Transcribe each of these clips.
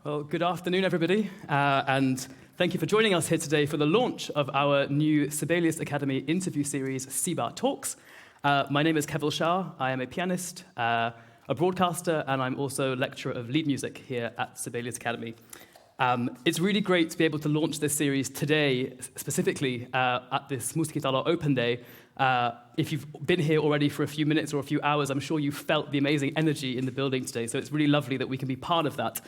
Well, good afternoon, everybody, and thank you for joining us here today for the launch of our new Sibelius Academy interview series, SIBA Talks. My name is Kevil Shah. I am a pianist, a broadcaster, and I'm also a lecturer of lead music here at Sibelius Academy. It's really great to be able to launch this series today, specifically at this Musikitalo Open Day. If you've been here already for a few minutes or a few hours, I'm sure you felt the amazing energy in the building today, so it's really lovely that we can be part of that.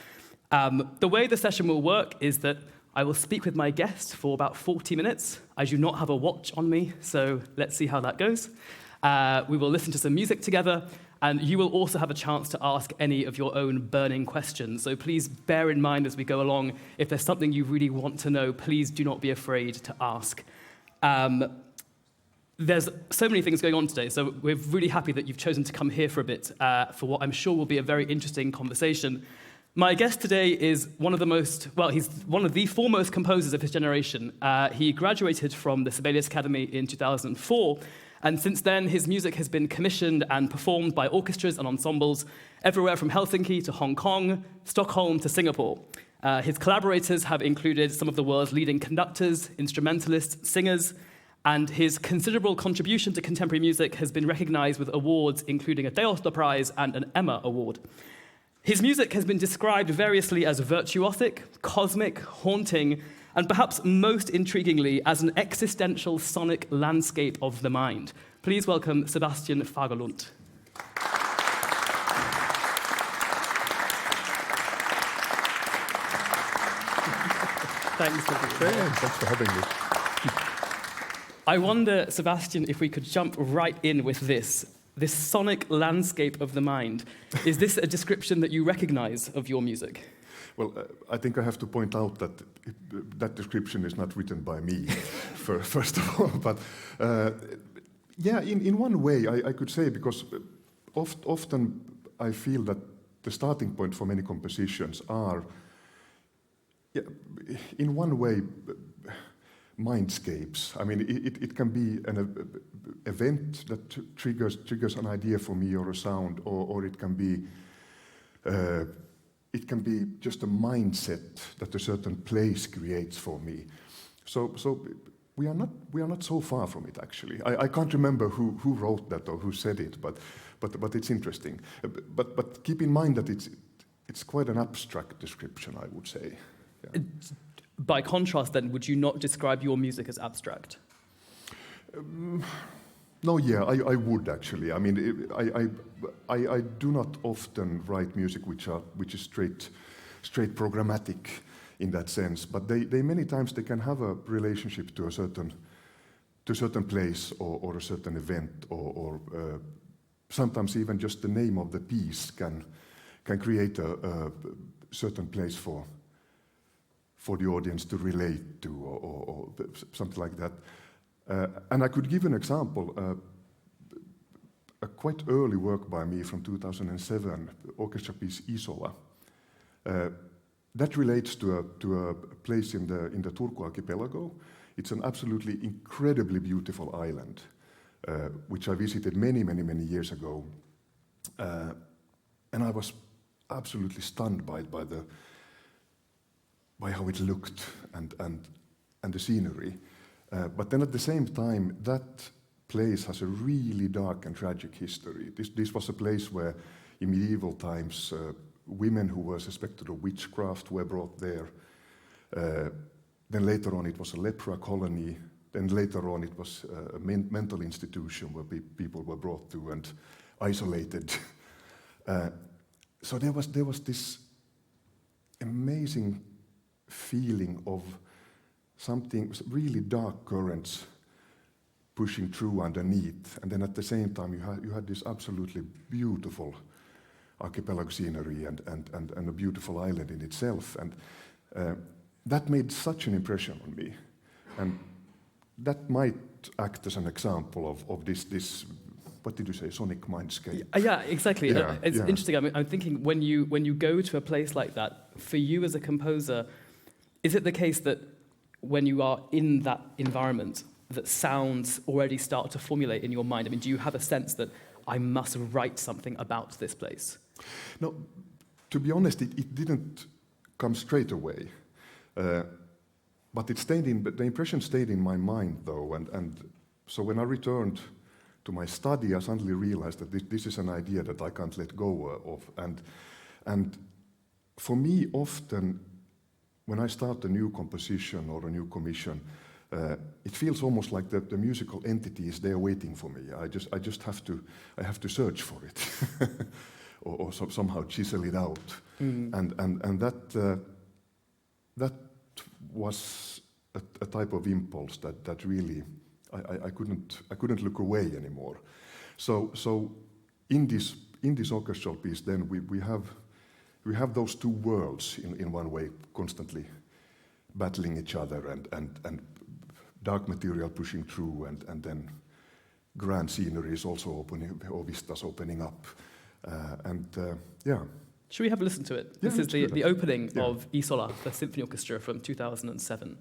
The way the session will work is that I will speak with my guest for about 40 minutes. I do not have a watch on me, so let's see how that goes. We will listen to some music together, and you will also have a chance to ask any of your own burning questions. So please bear in mind as we go along, if there's something you really want to know, please do not be afraid to ask. There's so many things going on today, so we're really happy that you've chosen to come here for a bit for what I'm sure will be a very interesting conversation. My guest today is he's one of the foremost composers of his generation. He graduated from the Sibelius Academy in 2004, and since then his music has been commissioned and performed by orchestras and ensembles everywhere from Helsinki to Hong Kong, Stockholm to Singapore. His collaborators have included some of the world's leading conductors, instrumentalists, singers, and his considerable contribution to contemporary music has been recognized with awards including a Teosto Prize and an Emma Award. His music has been described variously as virtuosic, cosmic, haunting, and perhaps most intriguingly as an existential sonic landscape of the mind. Please welcome Sebastian Fagerlund. Thanks for having me. I wonder, Sebastian, if we could jump right in with this sonic landscape of the mind. Is this a description that you recognize of your music? Well, I think I have to point out that that description is not written by me, first of all. But in one way, I could say, because often I feel that the starting point for many compositions are, in one way, mindscapes. I mean, it can be an event that triggers an idea for me or a sound, or it can be just a mindset that a certain place creates for me. So we are not so far from it, actually. I can't remember who wrote that or who said it, but it's interesting. But keep in mind that it's quite an abstract description, I would say. Yeah. By contrast, then, would you not describe your music as abstract? No, I would actually. I mean, I do not often write music which is straight programmatic in that sense. But they many times they can have a relationship to a certain place or a certain event or sometimes even just the name of the piece can create a certain place for the audience to relate to or something like that. And I could give an example, a quite early work by me from 2007, orchestra piece Isola. That relates to a place in the Turku archipelago. It's an absolutely incredibly beautiful island, which I visited many years ago. And I was absolutely stunned by how it looked and the scenery. But then at the same time, that place has a really dark and tragic history. This was a place where in medieval times, women who were suspected of witchcraft were brought there. Then later on it was a lepra colony. Then later on it was a mental institution where people were brought to and isolated. So there was this amazing feeling of something, really dark currents pushing through underneath, and then at the same time you had this absolutely beautiful archipelago scenery and a beautiful island in itself, and that made such an impression on me, and that might act as an example of this. What did you say? Sonic mindscape. Yeah, exactly. It's interesting. I mean, I'm thinking when you go to a place like that, for you as a composer, is it the case that when you are in that environment, that sounds already start to formulate in your mind? I mean, do you have a sense that I must write something about this place? No, to be honest, it didn't come straight away. But the impression stayed in my mind though, and so when I returned to my study, I suddenly realized that this is an idea that I can't let go of. And for me, often when I start a new composition or a new commission, it feels almost like the musical entity is there waiting for me. I just have to search for it, or somehow chisel it out. And that was a type of impulse that really I couldn't look away anymore. So in this orchestral piece, then we have those two worlds in one way constantly battling each other, and dark material pushing through, and then grand scenery is also opening, or vistas opening up, yeah. Should we have a listen to it? Yeah, This is the opening Yeah. of Isola, the symphony orchestra from 2007.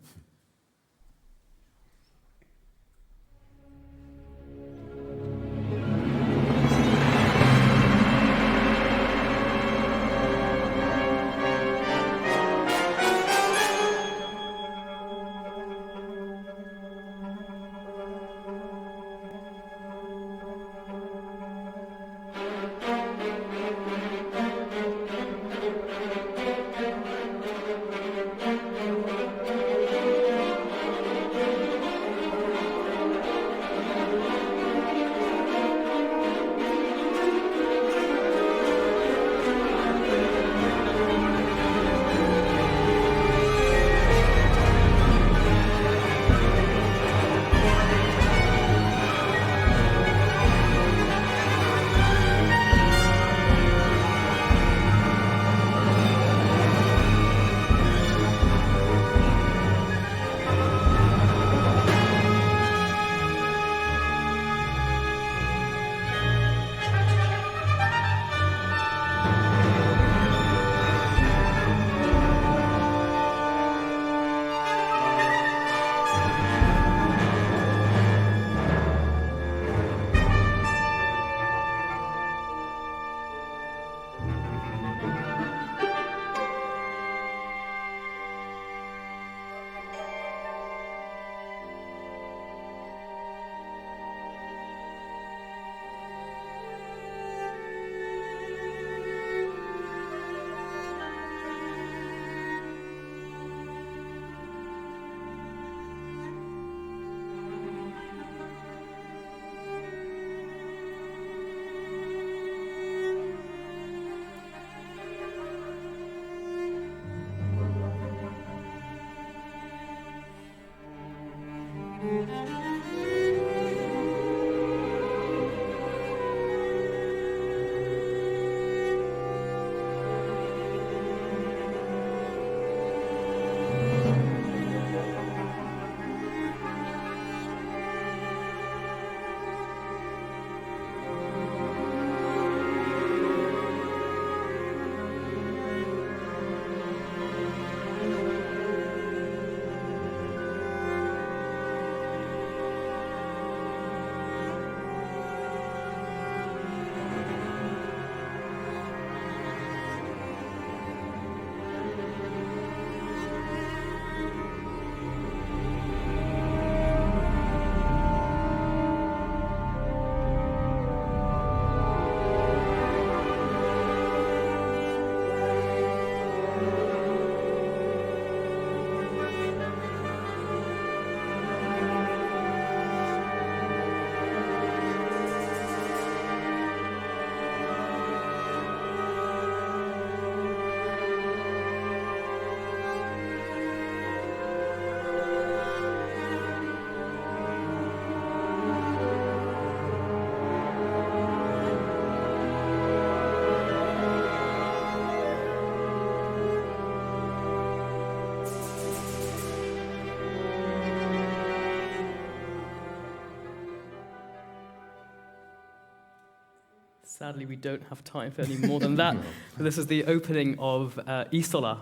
Sadly, we don't have time for any more than that. No. This is the opening of Isola,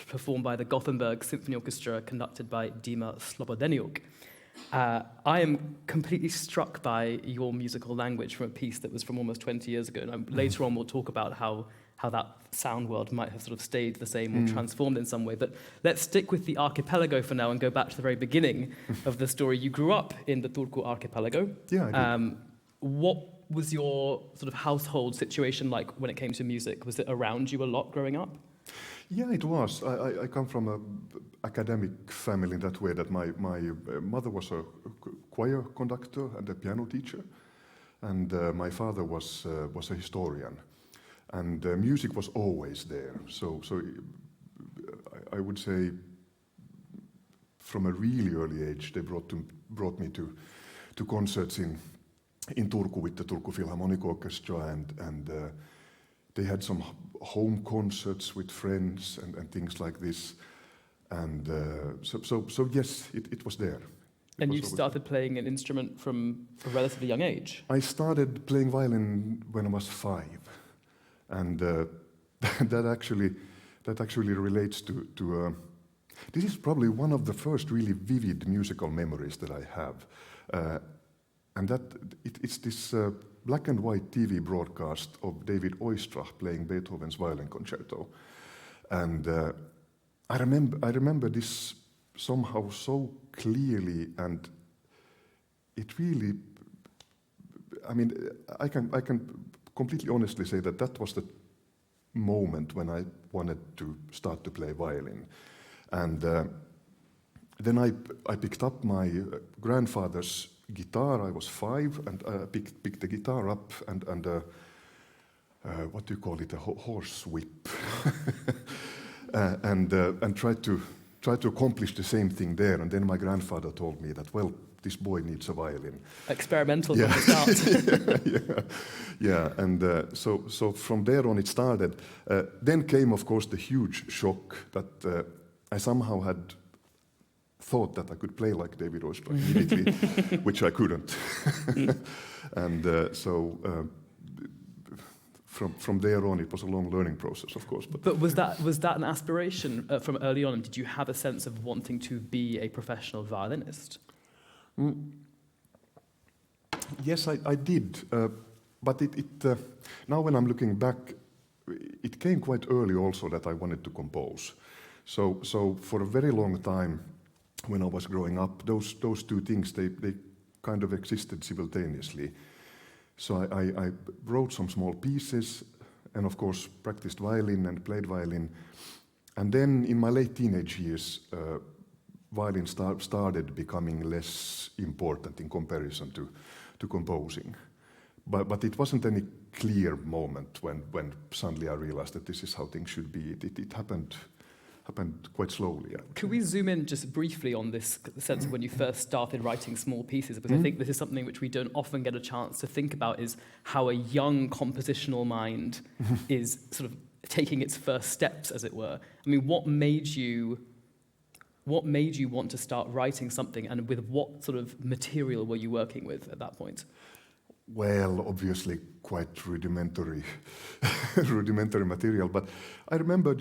performed by the Gothenburg Symphony Orchestra, conducted by Dima Slobodeniuk. I am completely struck by your musical language from a piece that was from almost 20 years ago. And later on, we'll talk about how that sound world might have sort of stayed the same or transformed in some way. But let's stick with the archipelago for now and go back to the very beginning of the story. You grew up in the Turku archipelago. Yeah, I did. What was your sort of household situation like when it came to music? Was it around you a lot growing up? Yeah, it was. I come from an academic family in that way that my mother was a choir conductor and a piano teacher, and my father was a historian, and music was always there. So I would say from a really early age they brought me to concerts in Turku with the Turku Philharmonic Orchestra, and they had some home concerts with friends and things like this. And so yes, it was there. And you started playing an instrument from a relatively young age? I started playing violin when I was 5. And that actually relates to this is probably one of the first really vivid musical memories that I have. And it's this black and white TV broadcast of David Oistrakh playing Beethoven's violin concerto, and I remember this somehow so clearly, and it really, I mean, I can completely honestly say that was the moment when I wanted to start to play violin, and then I picked up my grandfather's guitar. I was 5, and picked the guitar up and what do you call it, a horse whip, and tried to accomplish the same thing there. And then my grandfather told me that, well, this boy needs a violin. Experimental from the start. yeah. And so from there on it started. Then came, of course, the huge shock that I somehow had thought that I could play like David Oistrakh immediately, which I couldn't. And from there on, it was a long learning process, of course. But was that an aspiration from early on? Did you have a sense of wanting to be a professional violinist? Yes, I did. But now when I'm looking back, it came quite early also that I wanted to compose. So for a very long time, when I was growing up, those two things, they kind of existed simultaneously. So I wrote some small pieces, and of course practiced violin and played violin. And then in my late teenage years, violin started becoming less important in comparison to composing. But it wasn't any clear moment when suddenly I realized that this is how things should be. It happened quite slowly. Could we zoom in just briefly on this sense of when you first started writing small pieces? Because I think this is something which we don't often get a chance to think about, is how a young compositional mind is sort of taking its first steps, as it were. I mean, what made you want to start writing something, and with what sort of material were you working with at that point? Well, obviously quite rudimentary material, but I remember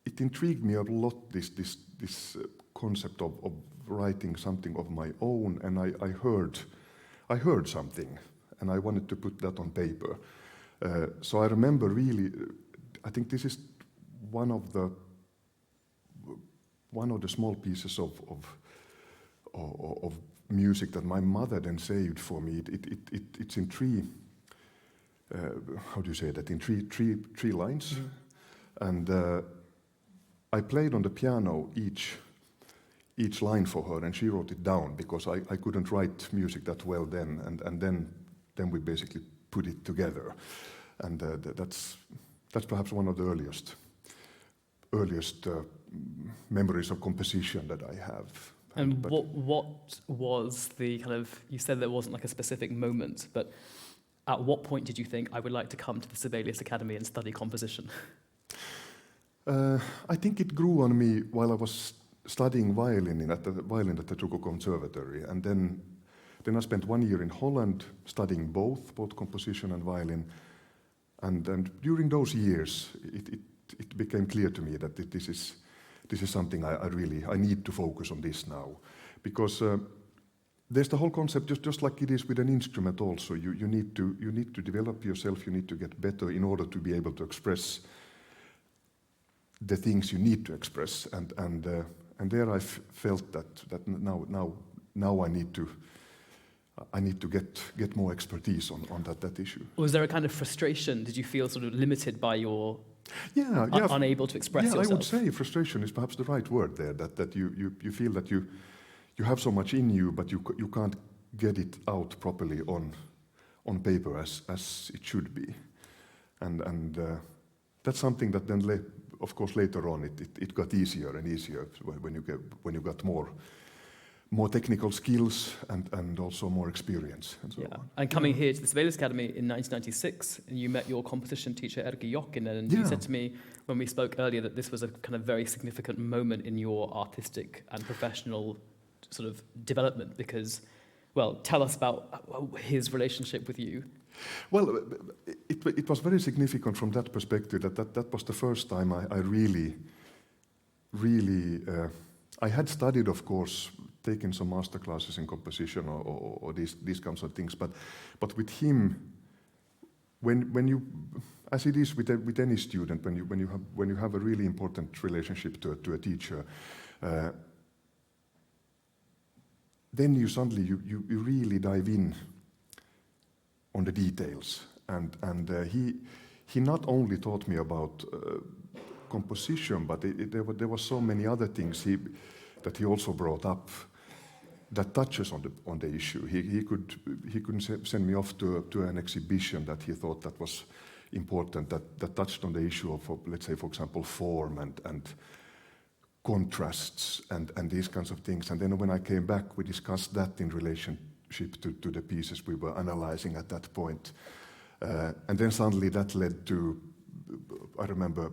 it intrigued me a lot, this concept of writing something of my own, and I heard something, and I wanted to put that on paper. So I remember really, I think this is one of the small pieces of music that my mother then saved for me. It's in 3. How do you say that? In three lines, and I played on the piano each line for her, and she wrote it down, because I couldn't write music that well then, and then we basically put it together, and that's perhaps one of the earliest memories of composition that I have. And what was the kind of, you said there wasn't like a specific moment, but at what point did you think, I would like to come to the Sibelius Academy and study composition? I think it grew on me while I was studying violin at the Turku Conservatory, and then I spent 1 year in Holland studying both composition and violin, and during those years it became clear to me that this is something I need to focus on this now, because there's the whole concept, just like it is with an instrument also. You need to develop yourself, you need to get better in order to be able to express the things you need to express. And there I felt that now I need to get more expertise on that issue. Was there a kind of frustration? Did you feel sort of limited by your unable to express yourself? I would say frustration is perhaps the right word there, that you feel that you have so much in you, but you can't get it out properly on paper as it should be. And that's something that then, of course, later on it got easier and easier when you got more technical skills and also more experience and so on. And coming here to the Sibelius Academy in 1996, and you met your composition teacher Erkki Jokinen, and you said to me when we spoke earlier that this was a kind of very significant moment in your artistic and professional sort of development, because, well, tell us about his relationship with you. Well, it was very significant from that perspective, that was the first time I really, I had studied, of course, taken some master classes in composition or these kinds of things, but with him, when you, as it is with any student, when you have a really important relationship to a teacher, then you suddenly you really dive in on the details, and he not only taught me about composition, but there were so many other things that he also brought up that touches on the issue. He could send me off to an exhibition that he thought that was important, that touched on the issue of, let's say, for example, form and contrasts and these kinds of things. And then when I came back, we discussed that in relationship to the pieces we were analyzing at that point. And then suddenly that led to, I remember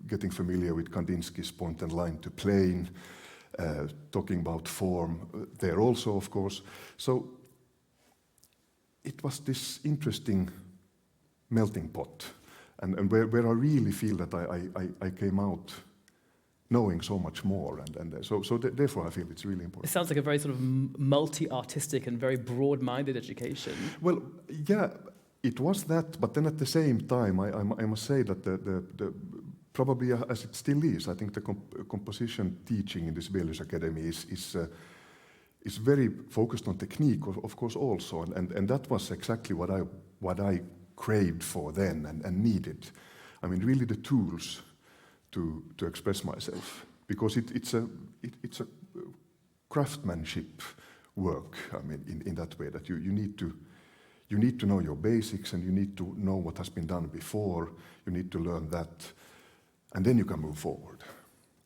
getting familiar with Kandinsky's point and line to plane, talking about form there also, of course. So it was this interesting melting pot, and where I really feel that I came out knowing so much more, and so therefore I feel it's really important. It sounds like a very sort of multi-artistic and very broad-minded education. Well, yeah, it was that, but then at the same time, I must say that the probably as it still is, I think the composition teaching in the Sibelius Academy is very focused on technique, of course, also, and that was exactly what I craved for then and needed. I mean, really the tools to express myself, because it's a craftsmanship work. I mean, in that way, that you need to know your basics, and you need to know what has been done before. You need to learn that, and then you can move forward.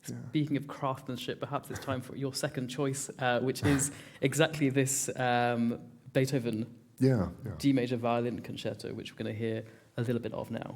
Speaking of craftsmanship, perhaps it's time for your second choice, which is exactly this Beethoven D major violin concerto, which we're going to hear a little bit of now.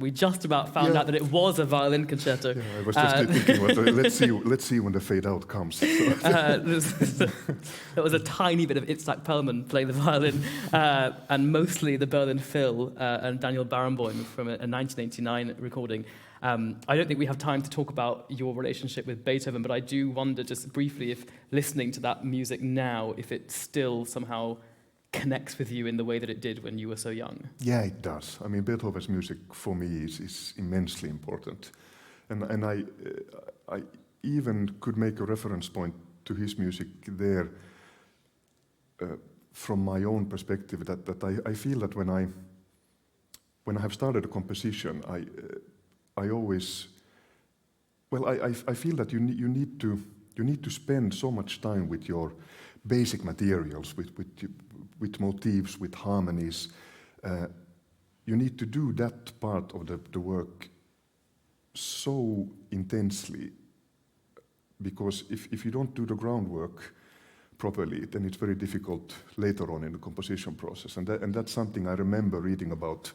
We just about found out that it was a violin concerto. Yeah, I was just thinking, let's see when the fade out comes. There was a tiny bit of Itzhak Perlman playing the violin, and mostly the Berlin Phil and Daniel Barenboim from a 1989 recording. I don't think we have time to talk about your relationship with Beethoven, but I do wonder just briefly if listening to that music now, if it still somehow connects with you in the way that it did when you were so young. Yeah, it does. I mean, Beethoven's music for me is immensely important. And I even could make a reference point to his music there from my own perspective, that I feel that when I have started a composition, I always, well, I feel that you need to spend so much time with your basic materials, with motifs, with harmonies. You need to do that part of the work so intensely, because if you don't do the groundwork properly, then it's very difficult later on in the composition process. And that's something I remember reading about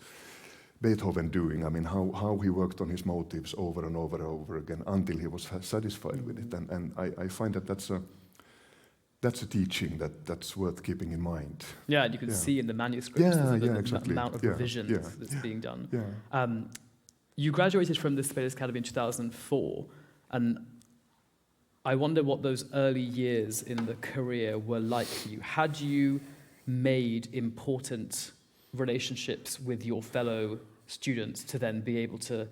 Beethoven doing. I mean, how he worked on his motifs over and over and over again until he was satisfied with it. And I find that that's a teaching that's worth keeping in mind. Yeah, and you can see in the manuscripts exactly. the amount of revisions that's being done. Yeah. You graduated from the Sibelius Academy in 2004, and I wonder what those early years in the career were like for you. Had you made important relationships with your fellow students to then be able to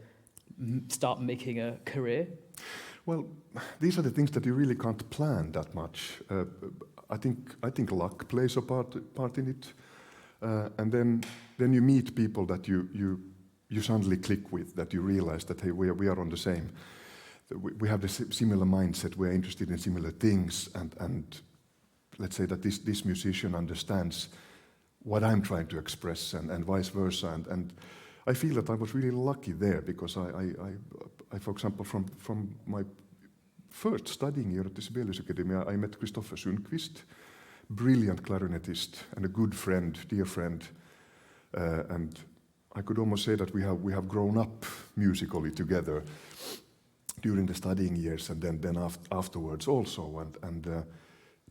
start making a career? Well, these are the things that you really can't plan that much. I think luck plays a part in it, and then you meet people that you suddenly click with, that you realize that hey, we are on the same. We have the similar mindset. We are interested in similar things, and let's say that this musician understands what I'm trying to express, and vice versa. And I feel that I was really lucky there, because I for example, from my first studying year at the Sibelius Academy, I met Kristoffer Sundqvist, brilliant clarinetist and a good friend, dear friend, and I could almost say that we have grown up musically together during the studying years, and then afterwards also, and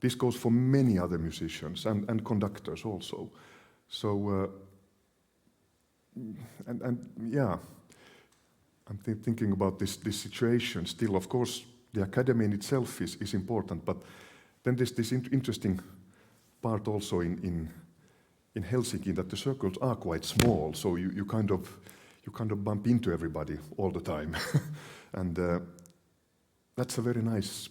this goes for many other musicians and conductors also. So, yeah, I'm thinking about this situation still. Of course, the academy in itself is important, but then there's this interesting part also in Helsinki, that the circles are quite small, so you kind of bump into everybody all the time, and that's a very nice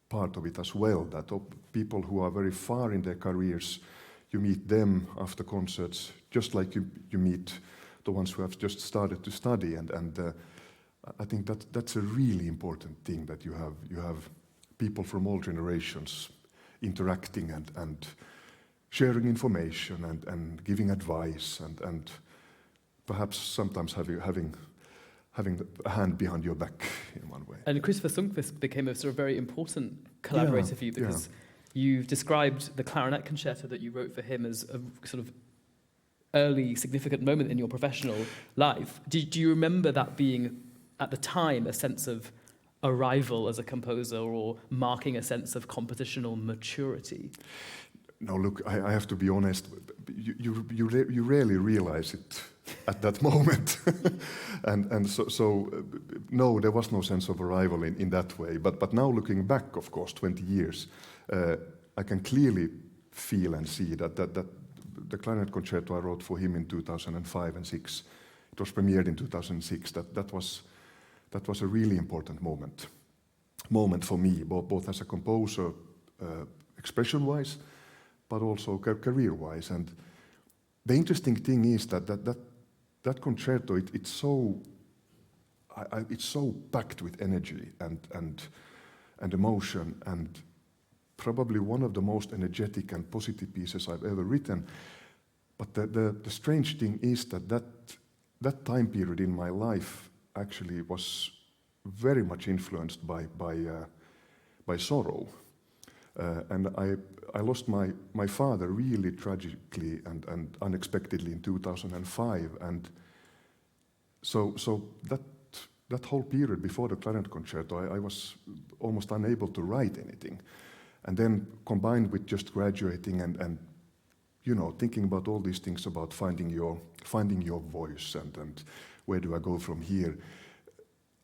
part of it as well, that people who are very far in their careers, you meet them after concerts, just like you meet the ones who have just started to study, and I think that's a really important thing, that you have people from all generations interacting and sharing information and giving advice, and perhaps sometimes having a hand behind your back in one way. And Kristoffer Sundqvist became a sort of very important collaborator for you, because you've described the clarinet concerto that you wrote for him as a sort of early significant moment in your professional life. Do you remember that being, at the time, a sense of arrival as a composer, or marking a sense of compositional maturity? No, look, I have to be honest. You rarely realize it at that moment, and so no, there was no sense of arrival in that way. But now looking back, of course, 20 years, I can clearly feel and see that the clarinet concerto I wrote for him in 2005 and 6, it was premiered in 2006. That was a really important moment for me, both as a composer, expression-wise, but also career-wise. And the interesting thing is that concerto, it's so packed with energy and emotion, and probably one of the most energetic and positive pieces I've ever written. But the strange thing is that time period in my life actually was very much influenced by sorrow. And I lost my father really tragically and unexpectedly in 2005, and So that whole period before the clarinet concerto, I was almost unable to write anything. And then combined with just graduating and thinking about all these things about finding your voice and where do I go from here,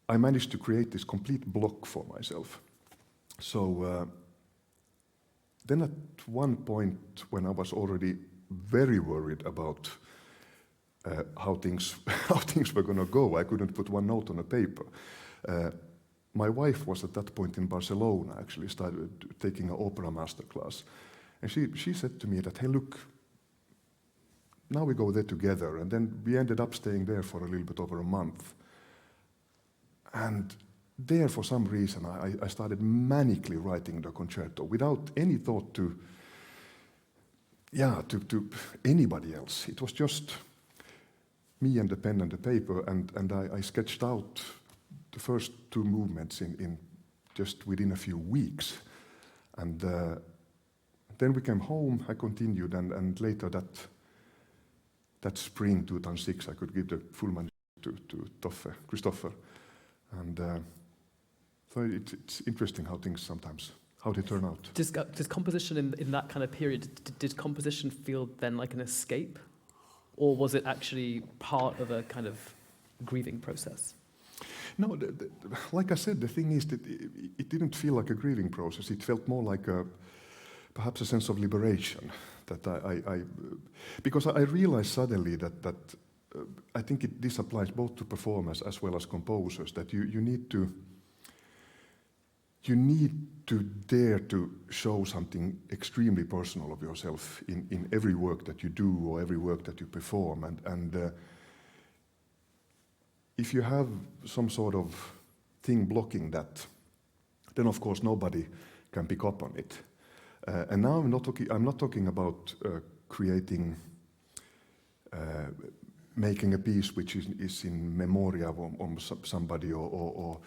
I managed to create this complete block for myself. So then at one point when I was already very worried about how things were going to go, I couldn't put one note on a paper. My wife was at that point in Barcelona, actually started taking an opera masterclass. And she said to me that, hey, look, now we go there together. And then we ended up staying there for a little bit over a month. And there, for some reason, I started manically writing the concerto without any thought to anybody else. It was just me and the pen and the paper, and I sketched out the first two movements in just within a few weeks. And then we came home, I continued, and later that spring 2006, I could give the full manuscript to Christopher. And so it's interesting how things sometimes, how they turn out. Does composition in that kind of period, did composition feel then like an escape? Or was it actually part of a kind of grieving process? No, like I said, the thing is that it didn't feel like a grieving process. It felt more like perhaps a sense of liberation. That because I realized suddenly that I think this applies both to performers as well as composers, that you need to dare to show something extremely personal of yourself in every work that you do or every work that you perform. And if you have some sort of thing blocking that, then of course nobody can pick up on it. And now I'm not talking about creating, making a piece which is in memoria of somebody or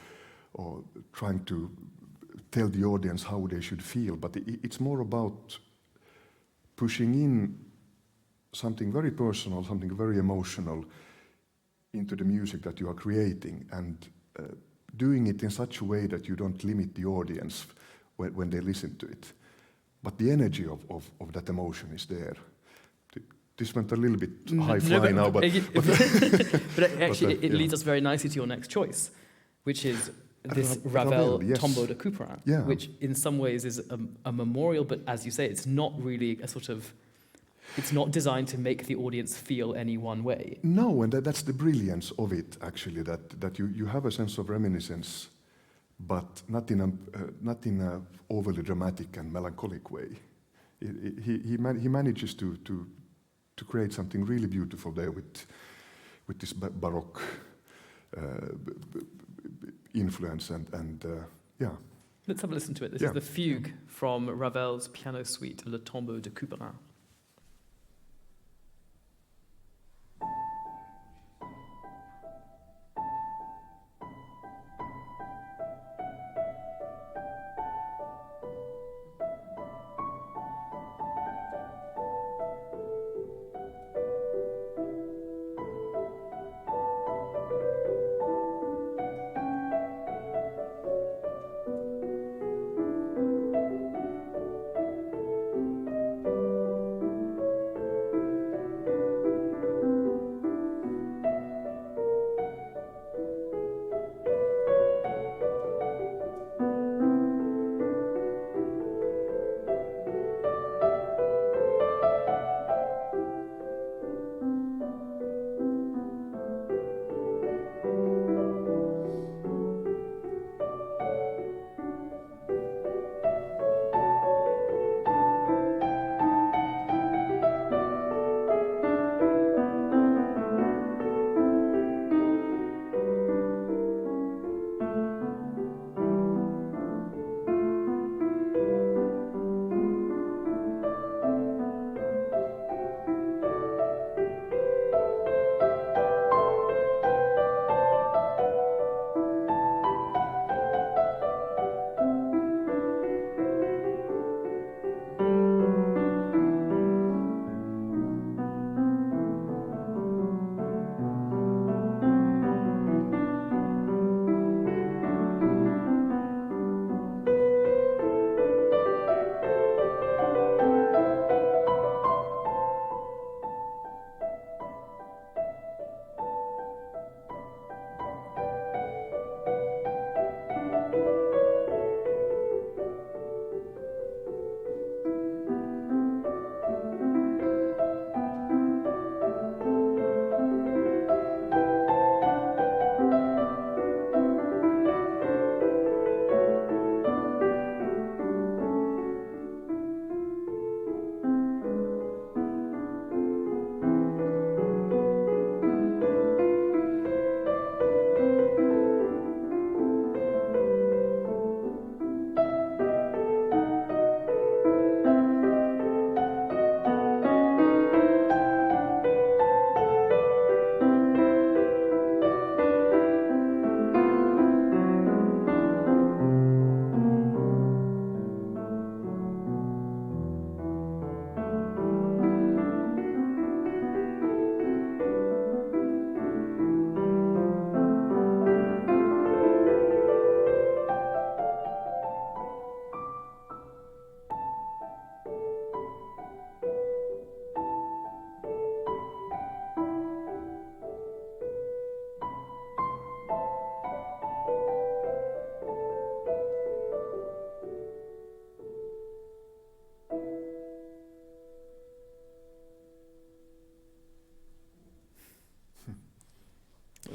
trying to tell the audience how they should feel, but it's more about pushing in something very personal, something very emotional into the music that you are creating, and doing it in such a way that you don't limit the audience when they listen to it. But the energy of that emotion is there. This went a little bit high-fly now, but actually it leads us very nicely to your next choice, which is this Ravel yes. Tombeau de Couperin, which in some ways is a memorial, but as you say, it's not really a sort of, it's not designed to make the audience feel any one way. No, and that's the brilliance of it, actually, that you have a sense of reminiscence, but not in a overly dramatic and melancholic way. He manages to create something really beautiful there with this Baroque influence and yeah. Let's have a listen to it. This is the fugue from Ravel's piano suite, Le Tombeau de Couperin.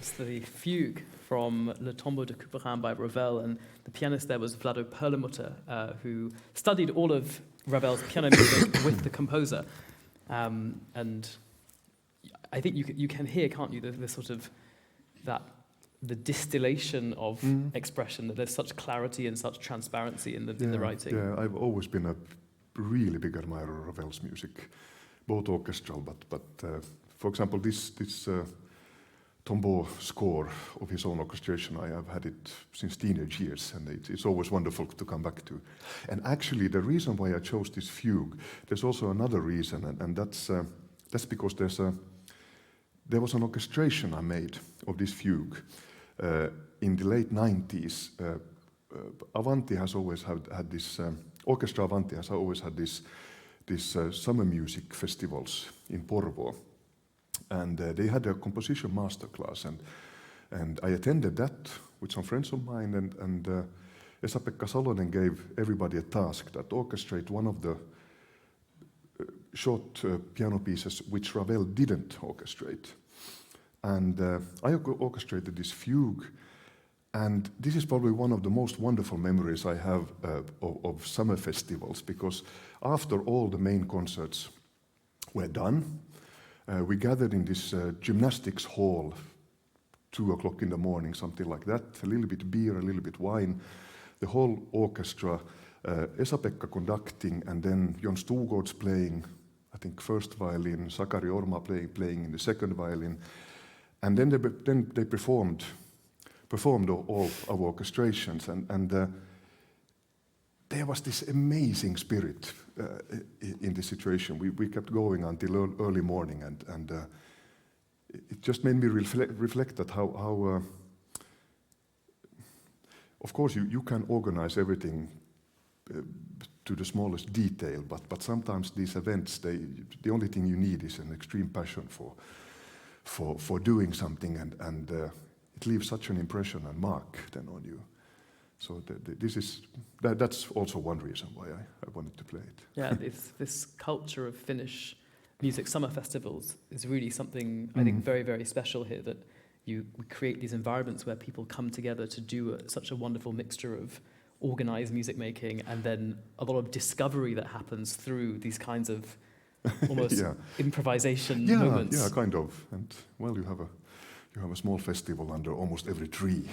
was the fugue from Le Tombeau de Couperin by Ravel, and the pianist there was Vlado Perlmutter, who studied all of Ravel's piano music with the composer. And I think you can hear, can't you, the sort of the distillation of expression, that there's such clarity and such transparency in the writing. Yeah, I've always been a really big admirer of Ravel's music, both orchestral, but for example, this Tombeau score of his own orchestration, I have had it since teenage years, and it's always wonderful to come back to. And actually, the reason why I chose this fugue, there's also another reason, and that's because there was an orchestration I made of this fugue in the late 90s. Avanti has always had this, Orchestra Avanti has always had this summer music festivals in Porvoo. And they had a composition masterclass, and I attended that with some friends of mine, and Esa-Pekka Salonen gave everybody a task that orchestrate one of the short piano pieces which Ravel didn't orchestrate. And I orchestrated this fugue, and this is probably one of the most wonderful memories I have of summer festivals, because after all the main concerts were done, we gathered in this gymnastics hall, 2 o'clock in the morning, something like that, a little bit beer, a little bit wine, the whole orchestra, Esa-Pekka conducting, and then Jon Stugårds playing, I think, first violin, Sakari Orma playing in the second violin, and then they performed all our orchestrations, and there was this amazing spirit in this situation. We kept going until early morning, and it just made me reflect that how of course you can organize everything to the smallest detail, but sometimes these events, the only thing you need is an extreme passion for doing something, and it leaves such an impression and mark then on you. So that's also one reason why I wanted to play it. Yeah, this culture of Finnish music summer festivals is really something I think very, very special here, that we create these environments where people come together to do such a wonderful mixture of organized music making, and then a lot of discovery that happens through these kinds of almost improvisation moments. Yeah, kind of. And well, you have a small festival under almost every tree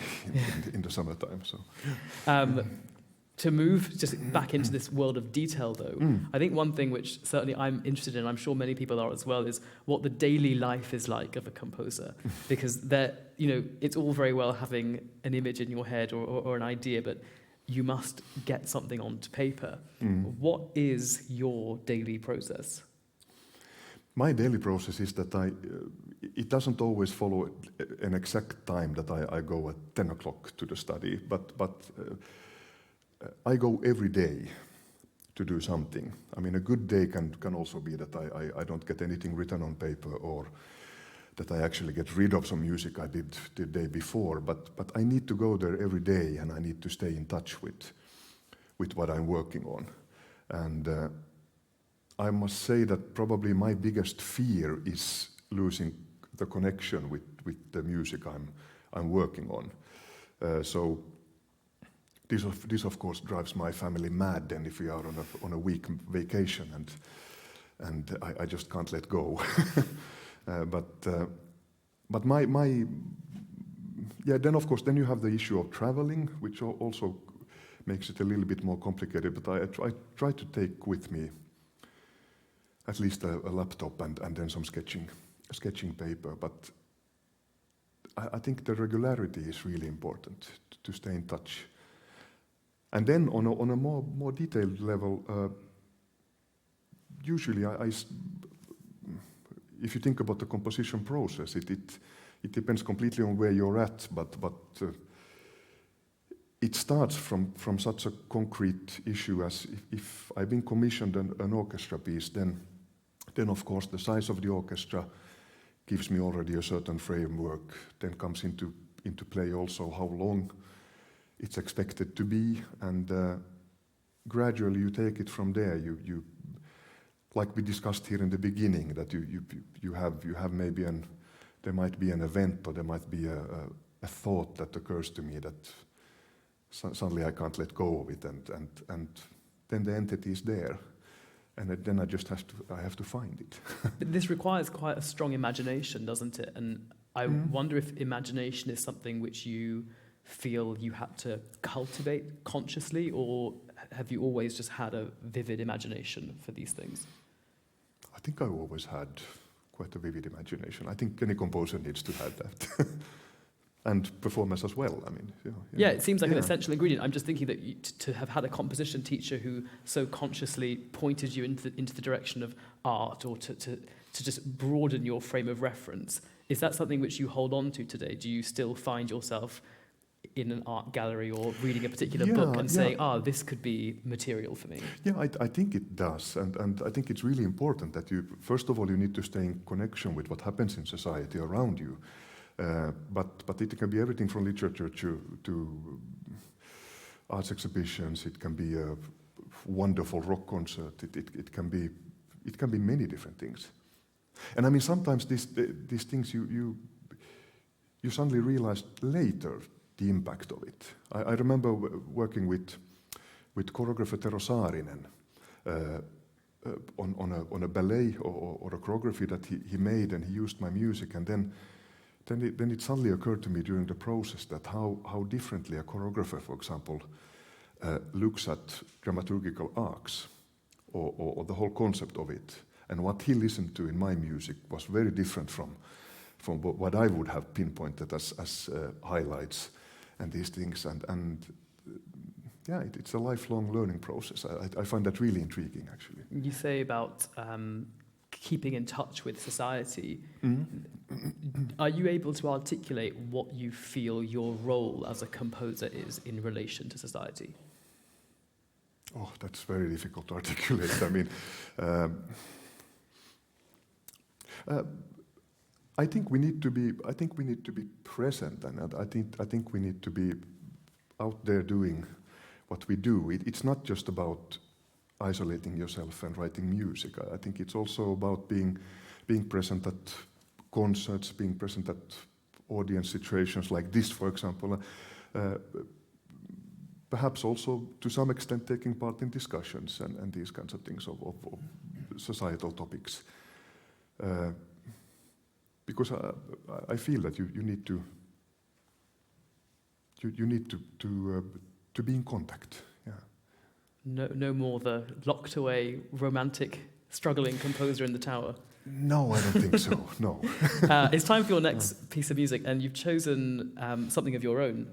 in the summertime. So, to move just back into this world of detail, though, I think one thing which certainly I'm interested in, I'm sure many people are as well, is what the daily life is like of a composer. Because it's all very well having an image in your head or an idea, but you must get something onto paper. What is your daily process? My daily process is that it doesn't always follow an exact time that I go at 10 o'clock to the study, but I go every day to do something. I mean, a good day can also be that I don't get anything written on paper, or that I actually get rid of some music I did the day before, but I need to go there every day, and I need to stay in touch with what I'm working on. And I must say that probably my biggest fear is losing the connection with the music I'm working on. So this of course drives my family mad then if we are on a week vacation, and I just can't let go. But then of course then you have the issue of traveling, which also makes it a little bit more complicated. But I try to take with me at least a laptop and then some sketching paper. But I think the regularity is really important to stay in touch. And then on a more detailed level, usually if you think about the composition process, it depends completely on where you're at, but it starts from such a concrete issue as if I've been commissioned an orchestra piece, then of course the size of the orchestra gives me already a certain framework. Then comes into play also how long it's expected to be, and gradually you take it from there. You like we discussed here in the beginning, that you have maybe might be an event or there might be a thought that occurs to me that suddenly I can't let go of it, and then the entity is there, and then I just have to find it. But this requires quite a strong imagination, doesn't it? And I wonder if imagination is something which you feel you had to cultivate consciously, or have you always just had a vivid imagination for these things? I think I've always had quite a vivid imagination. I think any composer needs to have that. And performance as well, I mean. Yeah, it seems like an essential ingredient. I'm just thinking that to have had a composition teacher who so consciously pointed you into the direction of art, or to just broaden your frame of reference, is that something which you hold on to today? Do you still find yourself in an art gallery or reading a particular book and saying, this could be material for me? Yeah, I think it does. And I think it's really important that you, first of all, you need to stay in connection with what happens in society around you. But it can be everything from literature to arts exhibitions. It can be a wonderful rock concert. It can be many different things. And I mean, sometimes these things you suddenly realize later the impact of it. I remember working with choreographer Tero Saarinen on a ballet or a choreography that he made, and he used my music, and then it suddenly occurred to me during the process that how differently a choreographer, for example, looks at dramaturgical arcs or the whole concept of it, and what he listened to in my music was very different from what I would have pinpointed as highlights and these things, and it's a lifelong learning process. I find that really intriguing, actually. You say about keeping in touch with society. Are you able to articulate what you feel your role as a composer is in relation to society? Oh, that's very difficult to articulate. I mean, I think we need to be present, and I think we need to be out there doing what we do. It's not just about isolating yourself and writing music. I think it's also about being present at concerts, being present at audience situations like this, for example. Perhaps also to some extent taking part in discussions and these kinds of things of societal topics. Because I feel that you need to be in contact. Yeah. No more the locked away, romantic, struggling composer in the tower. No, I don't think so. No. It's time for your next piece of music, and you've chosen something of your own,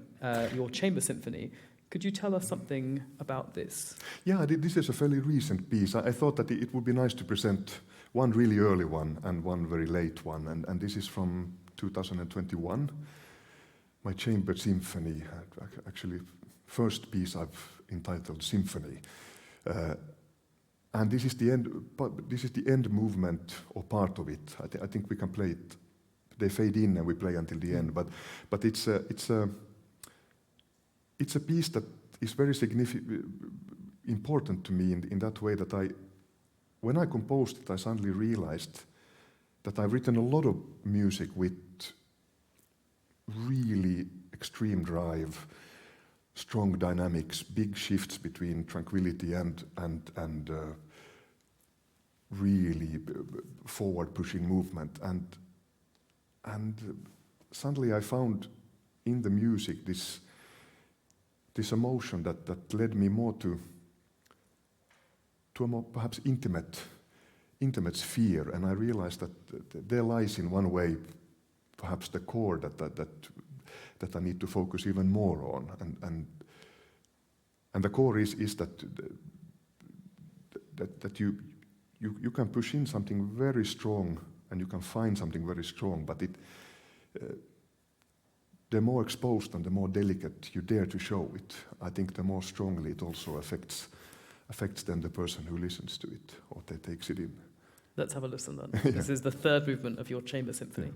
your chamber symphony. Could you tell us something about this? Yeah, this is a fairly recent piece. I thought that it would be nice to present one really early one and one very late one, and this is from 2021. My chamber symphony, actually, first piece I've entitled Symphony. And this is the end movement or part of it. I think we can play it. They fade in and we play until the end. But it's a piece that is very significant, important to me in that way that when I composed it, I suddenly realized that I've written a lot of music with really extreme drive, strong dynamics, big shifts between tranquility and really forward-pushing movement, and suddenly I found in the music this emotion that led me more to a more perhaps intimate sphere, and I realized that there lies in one way perhaps the core that I need to focus even more on, and the core is that you can push in something very strong and you can find something very strong, but the more exposed and the more delicate you dare to show it, I think the more strongly it also affects then the person who listens to it or takes it in. Let's have a listen then. Yeah. This is the third movement of your chamber symphony. Yeah.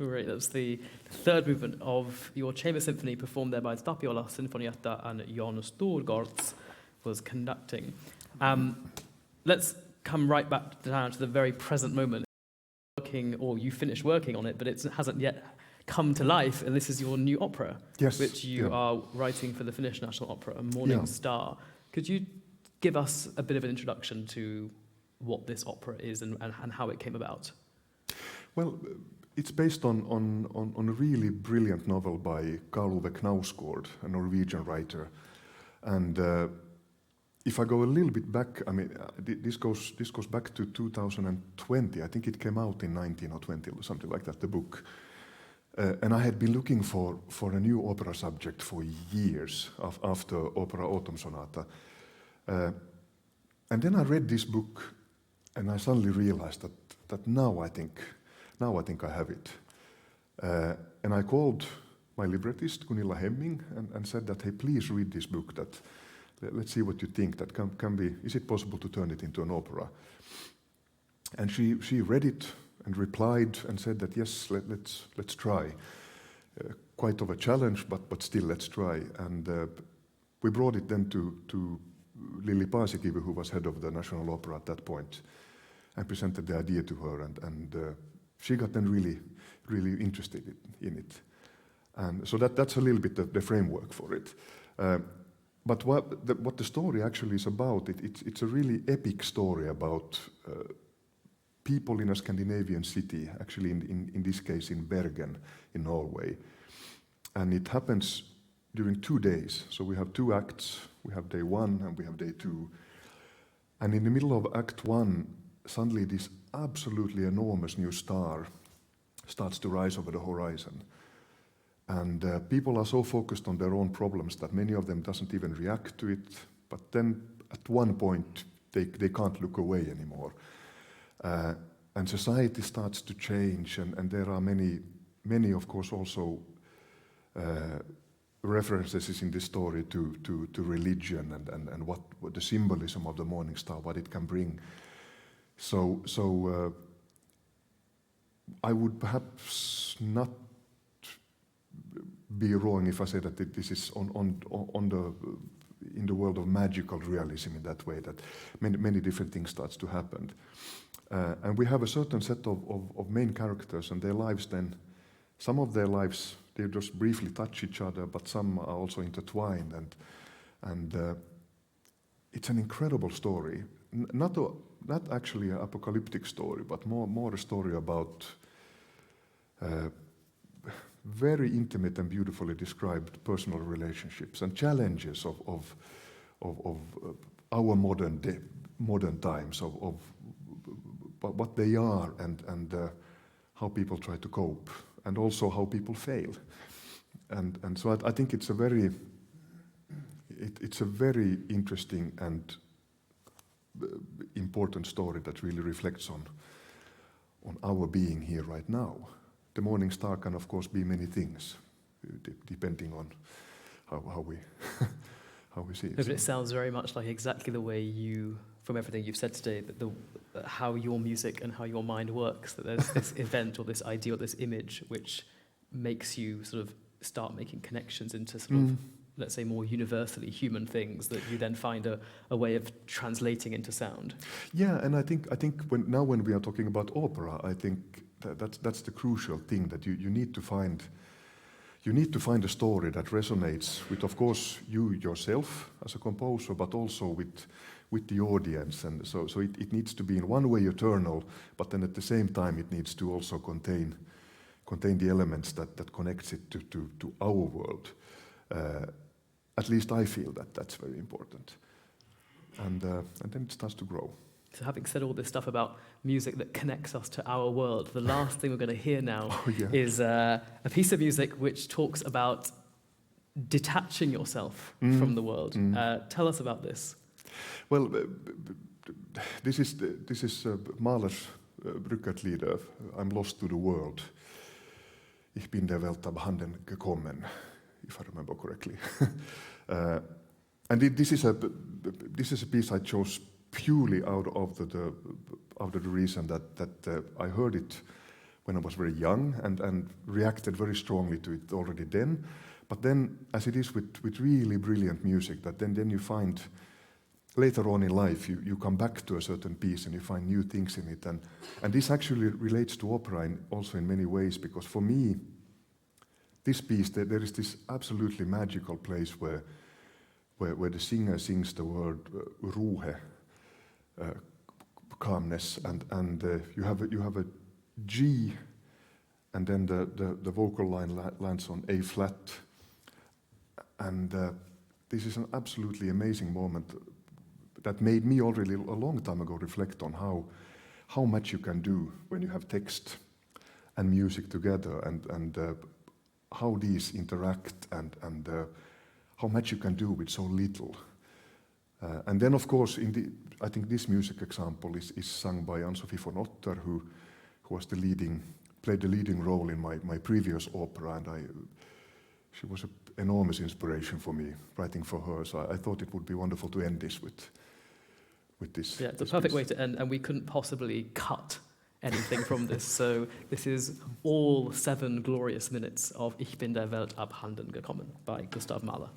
Great, that's the third movement of your chamber symphony performed there by Tapiola Sinfonietta and Jon Storgårds was conducting. Let's come right back down to the very present moment. Working, or you finished working on it, but it hasn't yet come to life, and this is your new opera, Yes, which you yeah. are writing for the Finnish National Opera, A Morning Yeah. Star. Could you give us a bit of an introduction to what this opera is and how it came about? Well, it's based on a really brilliant novel by Karl Ove Knausgård, a Norwegian writer. And if I go a little bit back, I mean, this goes back to 2020. I think it came out in 19 or 20 or something like that, the book. And I had been looking for a new opera subject for years after Opera Autumn Sonata. And then I read this book, and I suddenly realized that now I think I have it. And I called my librettist, Gunilla Hemming, and said that, hey, please read this book. Let's see what you think. That can be. Is it possible to turn it into an opera? And she read it and replied and said that yes, let's try. Quite of a challenge, but still let's try. And we brought it then to Lili Paasikivi, who was head of the National Opera at that point, and presented the idea to her, and she got then really interested in it. And so that's a little bit the framework for it. But what the story actually is about, it's a really epic story about people in a Scandinavian city, actually in this case in Bergen in Norway. And it happens during 2 days. So we have 2 acts. We have day 1 and we have day 2. And in the middle of Act 1, suddenly this absolutely enormous new star starts to rise over the horizon. And people are so focused on their own problems that many of them doesn't even react to it. But then at one point, they can't look away anymore. And society starts to change, and there are many, of course, also references in this story to religion and what the symbolism of the morning star, what it can bring. So I would perhaps not be wrong if I say that this is in the world of magical realism in that way, that many different things starts to happen. And we have a certain set of main characters, and their lives then, some of their lives, they just briefly touch each other, but some are also intertwined, and it's an incredible story. Not actually an apocalyptic story, but more a story about very intimate and beautifully described personal relationships and challenges of our modern times, of what they are and how people try to cope, and also how people fail. And so I think it's a very interesting and important story that really reflects on our being here right now. The morning star can, of course, be many things, depending on how we how we see it. But it sounds very much like exactly the way you, from everything you've said today, that how your music and how your mind works, that there's this event or this idea or this image which makes you sort of start making connections into sort of, let's say, more universally human things that you then find a way of translating into sound. Yeah, and I think when we are talking about opera, I think that's the crucial thing, that you need to find a story that resonates with, of course, you yourself as a composer, but also with the audience. And so it needs to be in one way eternal, but then at the same time it needs to also contain the elements that connects it to our world. At least I feel that's very important. And then it starts to grow. So having said all this stuff about music that connects us to our world, the last thing we're going to hear now is a piece of music which talks about detaching yourself from the world. Tell us about this. Well, this is Mahler's Rückert-Lieder, I'm lost to the world. Ich bin der Welt abhanden gekommen, if I remember correctly. And this is a piece I chose purely out of the reason that I heard it when I was very young and reacted very strongly to it already then. But then, as it is with really brilliant music, that then you find later on in life, you come back to a certain piece and you find new things in it. And this actually relates to opera also in many ways, because for me, this piece, there is this absolutely magical place where the singer sings the word ruhe, calmness, and you have a G, and then the vocal line lands on A flat, and this is an absolutely amazing moment that made me already a long time ago reflect on how much you can do when you have text and music together, and how these interact, and how much you can do with so little. And then, of course, I think this music example is sung by Ann-Sofi von Otter, who was played the leading role in my previous opera, and she was an enormous inspiration for me writing for her. So I thought it would be wonderful to end this with this. Yeah, it's a perfect way to end, and we couldn't possibly cut anything from this. So this is all 7 glorious minutes of Ich bin der Welt abhanden gekommen by Gustav Mahler.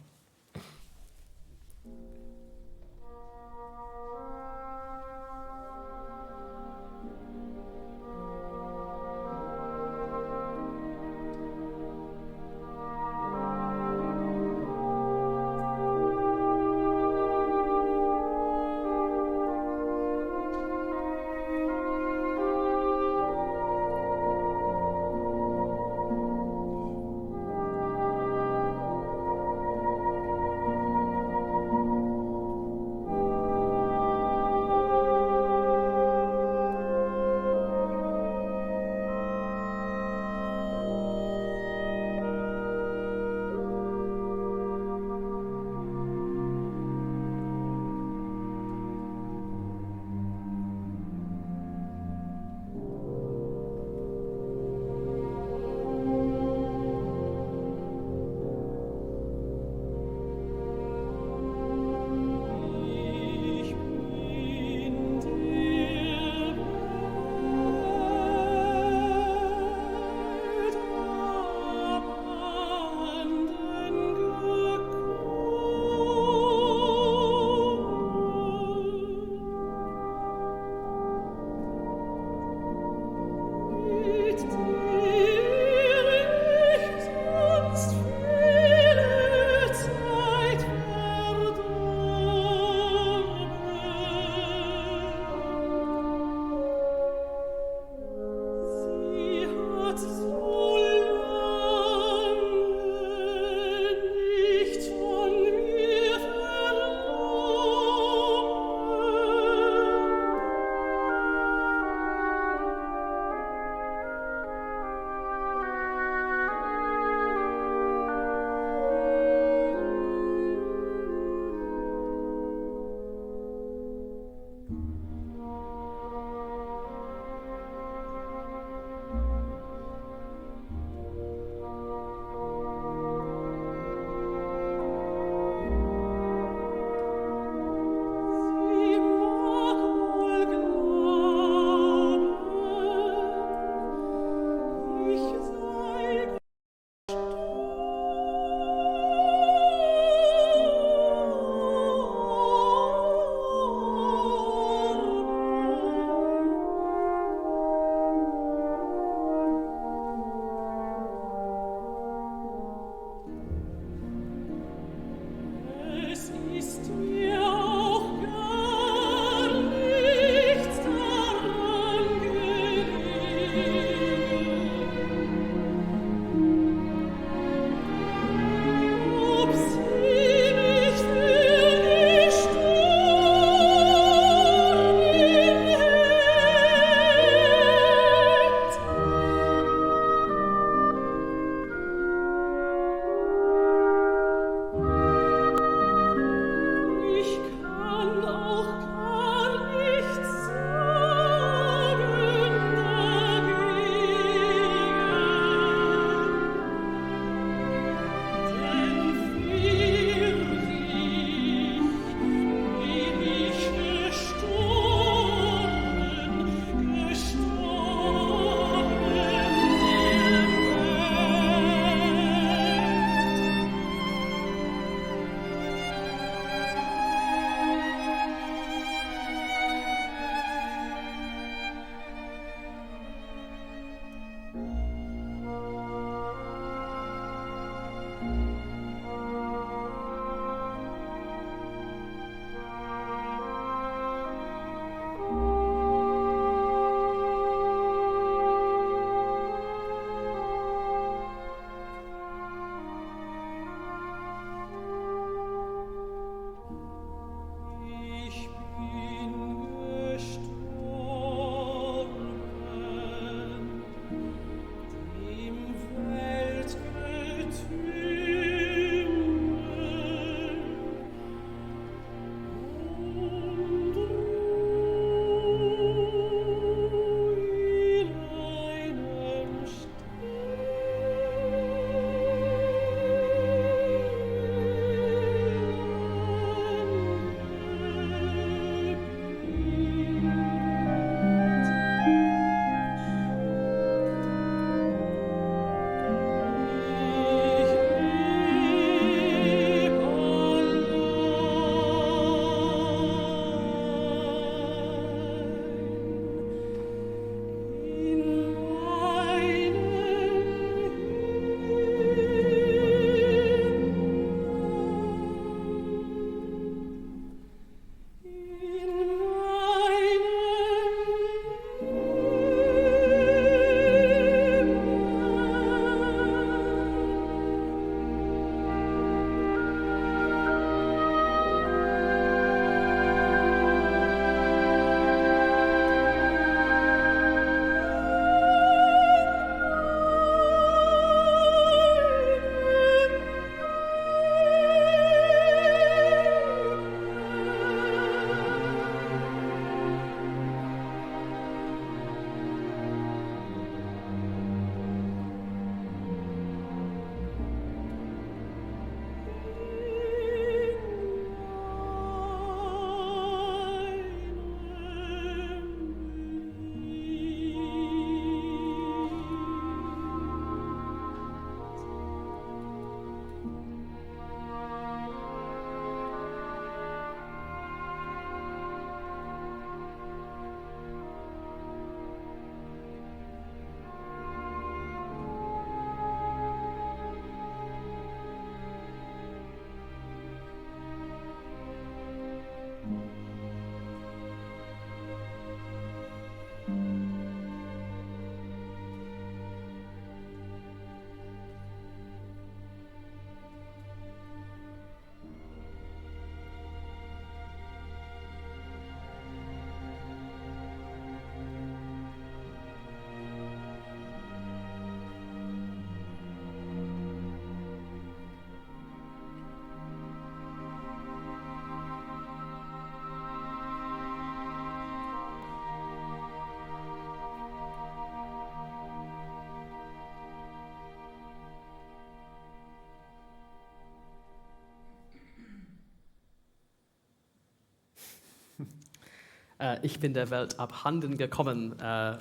Ich bin der Welt abhanden gekommen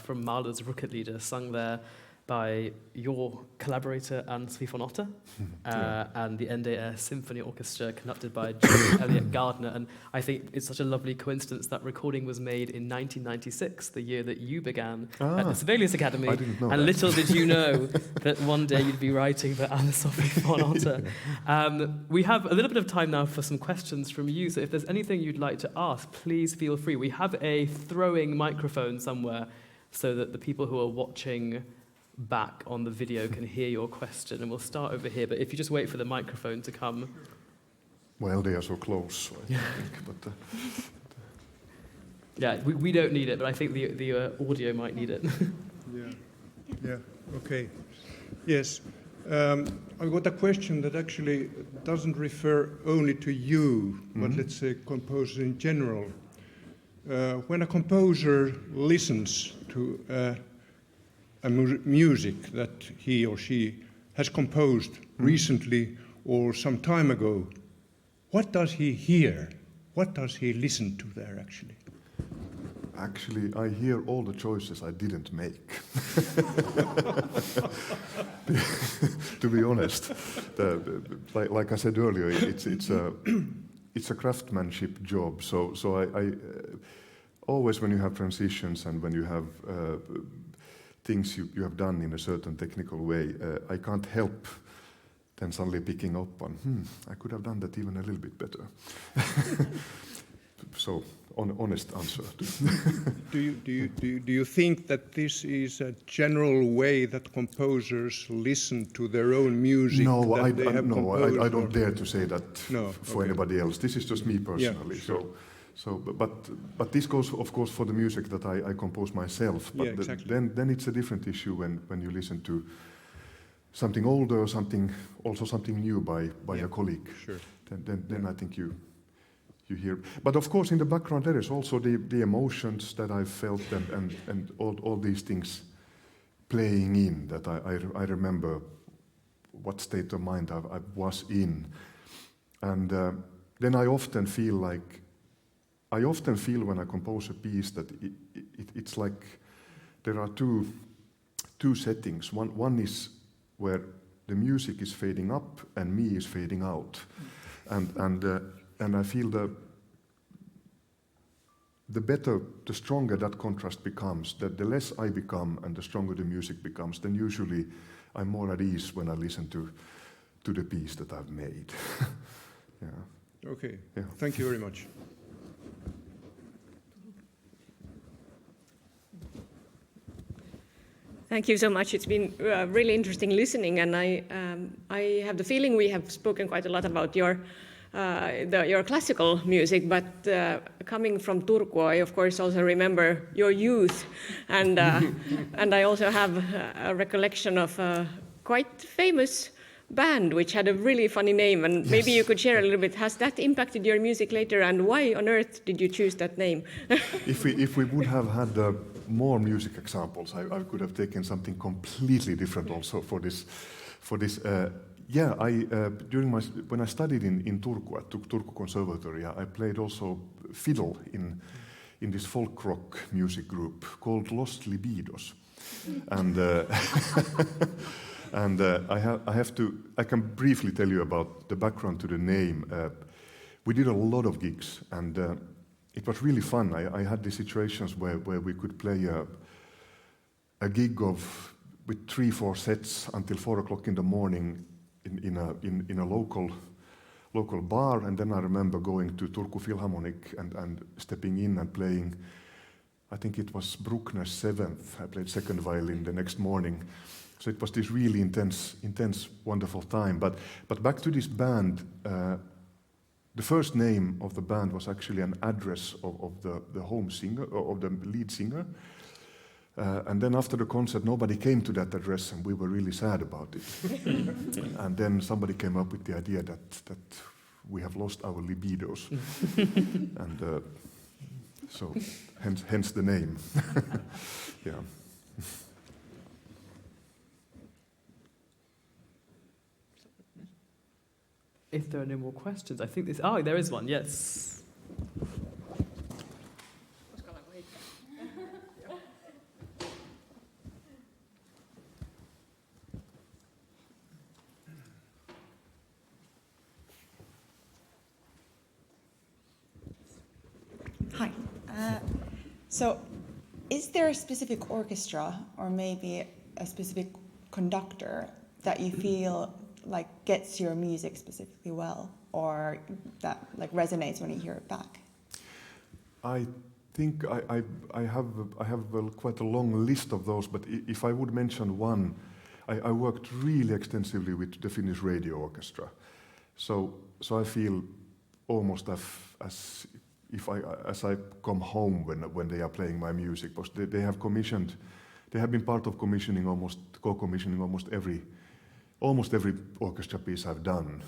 from Mahler's Rückert-Lieder, sung there by your collaborator Anne von Otter, and the NDR Symphony Orchestra conducted by John Elliott Gardner. And I think it's such a lovely coincidence that recording was made in 1996, the year that you began at the Sibelius Academy. I didn't know and that. Little did you know that one day you'd be writing for Anne-Sophie von Otter. We have a little bit of time now for some questions from you, so if there's anything you'd like to ask, please feel free. We have a throwing microphone somewhere so that the people who are watching back on the video can hear your question, and we'll start over here, but if you just wait for the microphone to come. Well, they are so close, so I think, but... Yeah, we don't need it, but I think the audio might need it. Yeah, okay. Yes, I've got a question that actually doesn't refer only to you, but let's say composers in general. When a composer listens to music that he or she has composed recently or some time ago, what does he hear? What does he listen to there, actually? Actually, I hear all the choices I didn't make. To be honest, like I said earlier, it's a craftsmanship job. So I always, when you have transitions and when you have things you have done in a certain technical way, I can't help then suddenly picking up on, I could have done that even a little bit better. So, honest answer. Do you think that this is a general way that composers listen to their own music? No, I don't or? dare to say that for anybody else. This is just me personally. Yeah, sure. But this goes, of course, for the music that I compose myself. But exactly. then it's a different issue when you listen to something older, something new by a colleague. Sure. Then I think you hear. But of course, in the background there is also the emotions that I've felt and all these things playing in. That I remember what state of mind I was in, and then I often feel when I compose a piece that it's like there are two settings. One is where the music is fading up and me is fading out, and I feel the stronger that contrast becomes, that the less I become and the stronger the music becomes, then usually I'm more at ease when I listen to the piece that I've made. Yeah. Okay, Yeah. Thank you very much. Thank you so much. It's been really interesting listening, and I have the feeling we have spoken quite a lot about your classical music, but coming from Turku, I of course also remember your youth, and and I also have a recollection of a quite famous band which had a really funny name, and maybe you could share a little bit. Has that impacted your music later, and why on earth did you choose that name? If we would have had more music examples, I could have taken something completely different also for this. When I studied in Turku at Turku Conservatory, I played also fiddle in this folk rock music group called Lost Libidos, and I can briefly tell you about the background to the name. We did a lot of gigs, and it was really fun. I had these situations where we could play a gig with 3-4 sets until 4 o'clock in the morning in a local bar, and then I remember going to Turku Philharmonic and stepping in and playing. I think it was Bruckner's 7th. I played second violin the next morning. So it was this really intense, wonderful time. But back to this band, the first name of the band was actually an address of the home singer, of the lead singer. And then after the concert, nobody came to that address, and we were really sad about it. And then somebody came up with the idea that we have lost our libidos, and so hence the name. Yeah. If there are no more questions, I think this... Oh, there is one, yes. Hi. So, is there a specific orchestra or maybe a specific conductor that you feel like gets your music specifically well, or that like resonates when you hear it back? I think I have quite a long list of those, but if I would mention one, I worked really extensively with the Finnish Radio Orchestra. So I feel almost as if I come home when they are playing my music, because they have been part of co-commissioning almost every orchestra piece I've done.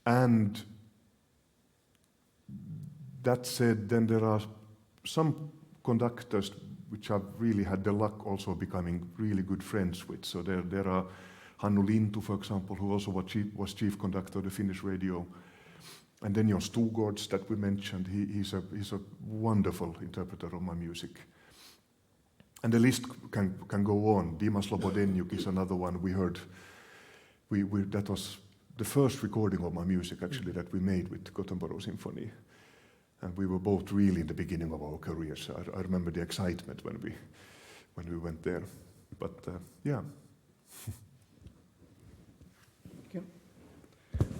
And that said, then there are some conductors which I've really had the luck also becoming really good friends with. So there are Hannu Lintu, for example, who also was chief conductor of the Finnish radio. And then Jon Stugårds that we mentioned, he's a wonderful interpreter of my music. And the list can go on. Dima Slobodenjuk is another one we heard. That was the first recording of my music actually that we made with Gothenburg Symphony. And we were both really in the beginning of our careers. So I remember the excitement when we went there. But yeah.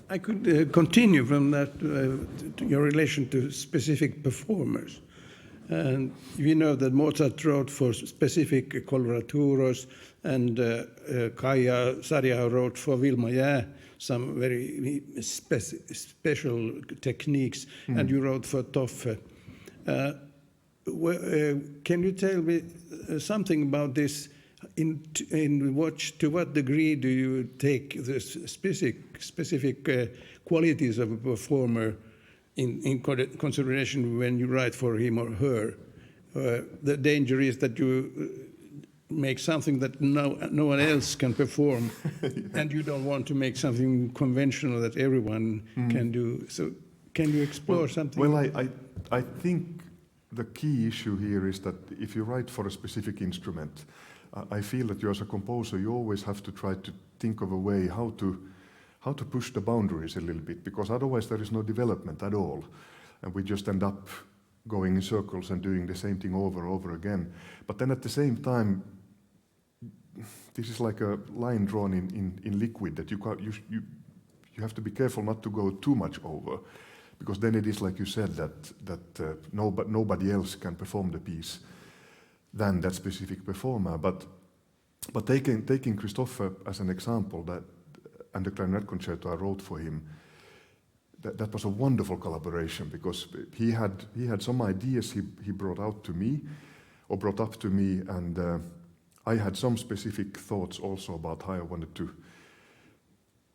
I could continue from that to your relation to specific performers. And we know that Mozart wrote for specific coloratures, and Kaija Saariaho wrote for Vilma Jää some very special techniques, and you wrote for Toffe. Can you tell me something about this? To what degree do you take the specific qualities of a performer in consideration when you write for him or her? The danger is that you make something that no one else can perform, and you don't want to make something conventional that everyone can do. So can you explore something? Well, I think the key issue here is that if you write for a specific instrument, I feel that you as a composer, you always have to try to think of a way how to push the boundaries a little bit, because otherwise there is no development at all. And we just end up going in circles and doing the same thing over and over again. But then at the same time, this is like a line drawn in liquid that you have to be careful not to go too much over, because then it is like you said that nobody else can perform the piece than that specific performer. But taking Christopher as an example, and the clarinet concerto I wrote for him, that was a wonderful collaboration, because he had some ideas he brought up to me, and I had some specific thoughts also about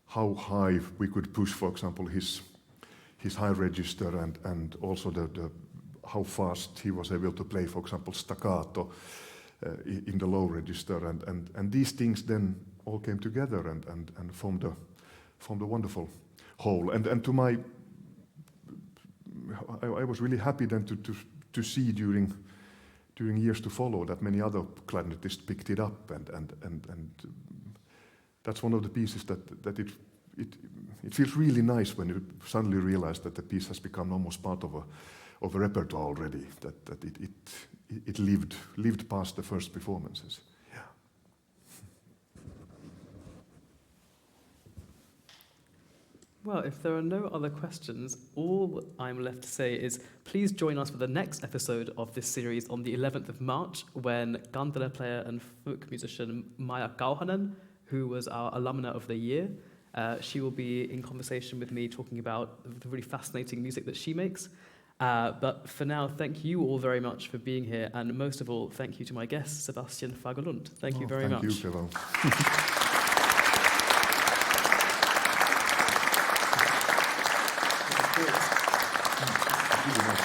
how high we could push, for example, his high register, and also how fast he was able to play, for example, staccato in the low register, and these things then all came together and formed a wonderful whole. And I was really happy then to see during years to follow that many other clarinetists picked it up, and that's one of the pieces that it feels really nice when you suddenly realize that the piece has become almost part of a repertoire already, that it lived past the first performances. Yeah. Well, if there are no other questions, all I'm left to say is please join us for the next episode of this series on the 11th of March, when kantele player and folk musician Maija Kauhanen, who was our alumna of the year, she will be in conversation with me talking about the really fascinating music that she makes. But for now, thank you all very much for being here, and most of all, thank you to my guest, Sebastian Fagerlund. Thank you very much. Thank you, Kevin. Really nice.